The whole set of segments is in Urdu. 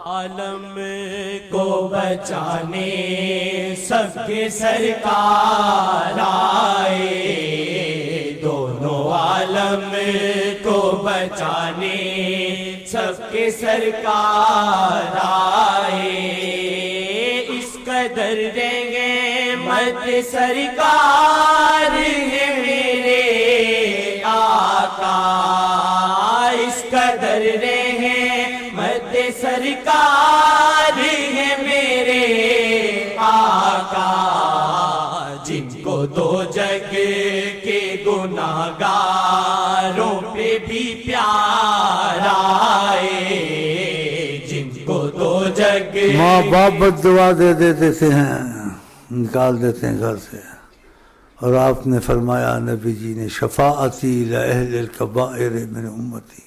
عالم کو بچانے سب کے سرکار آئے، دونوں عالم کو بچانے سب کے سرکار آئے، اس قدر دیں گے مت سرکار ہے میرے آقا، اس قدر رحمت سرکار ہے میرے آقا، جن کو دو جگ کے گناہگاروں پہ بھی پیار آئے، جن کو دو جگ ماں باپ بد دعا دے دیتے ہیں، نکال دیتے ہیں گھر سے، اور آپ نے فرمایا نبی جی نے شفاعتی لأہل الکبائر من امتی،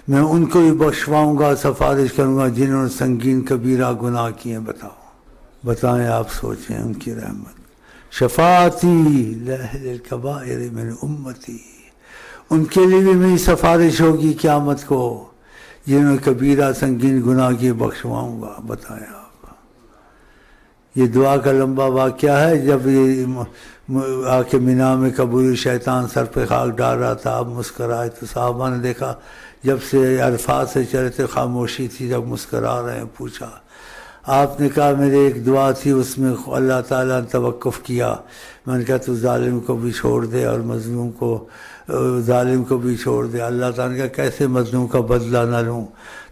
میں ان کو بھی بخشواؤں گا، سفارش کروں گا جنہوں نے سنگین کبیرہ گناہ کیے۔ بتائیں آپ سوچیں ان کی رحمت۔ شفاعتی لأہل الکبائر من امتی، ان کے لیے بھی میری سفارش ہوگی قیامت کو، جنہوں نے کبیرہ سنگین گناہ کیے بخشواؤں گا۔ بتائیں آپ، یہ دعا کا لمبا واقعہ ہے۔ جب یہ آ کے مینا میں قبول شیطان سر پہ خاک ڈال رہا تھا، آپ مسکرائے تو صحابہ نے دیکھا جب سے عرفات سے چلے تھے خاموشی تھی، جب مسکرا رہے ہیں پوچھا، آپ نے کہا میرے ایک دعا تھی اس میں اللہ تعالیٰ نے توقف کیا، میں نے کہا تو ظالم کو بھی چھوڑ دے اور مظلوم کو، ظالم کو بھی چھوڑ دے۔ اللہ تعالیٰ نے کہا کیسے مظلوم کا بدلہ نہ لوں؟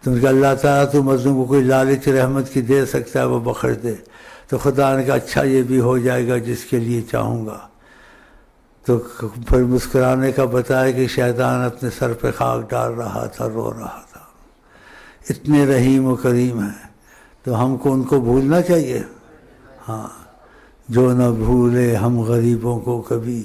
تو نے کہا اللہ تعالیٰ تو مظلوم کو کوئی لالچ رحمت کی دے سکتا ہے، وہ بخش دے۔ تو خدا نے کہا اچھا یہ بھی ہو جائے گا جس کے لیے چاہوں گا۔ تو پھر مسکرانے کا بتایا کہ شیطان اپنے سر پہ خاک ڈال رہا تھا، رو رہا تھا۔ اتنے رحیم و کریم ہیں، تو ہم کو ان کو بھولنا چاہیے۔ ہاں، جو نہ بھولے ہم غریبوں کو کبھی،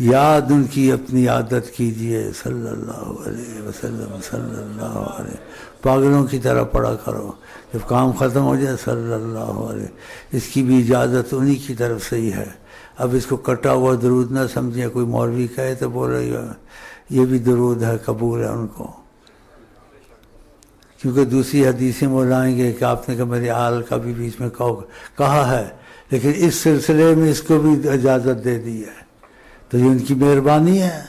یاد ان کی اپنی عادت کیجئے، صلی اللہ علیہ وسلم، صلی اللہ علیہ۔ پاگلوں کی طرح پڑھا کرو، جب کام ختم ہو جائے صلی اللہ علیہ۔ اس کی بھی اجازت انہی کی طرف سے ہی ہے۔ اب اس کو کٹا ہوا درود نہ سمجھیں، کوئی مولوی کہے تو بول رہی ہے یہ بھی درود ہے، قبول ہے ان کو، کیونکہ دوسری حدیثیں وہ لائیں گے کہ آپ نے کہا میرے آل کا بھی بیچ میں کہا ہے، لیکن اس سلسلے میں اس کو بھی اجازت دے دی ہے، تو یہ ان کی مہربانی ہے۔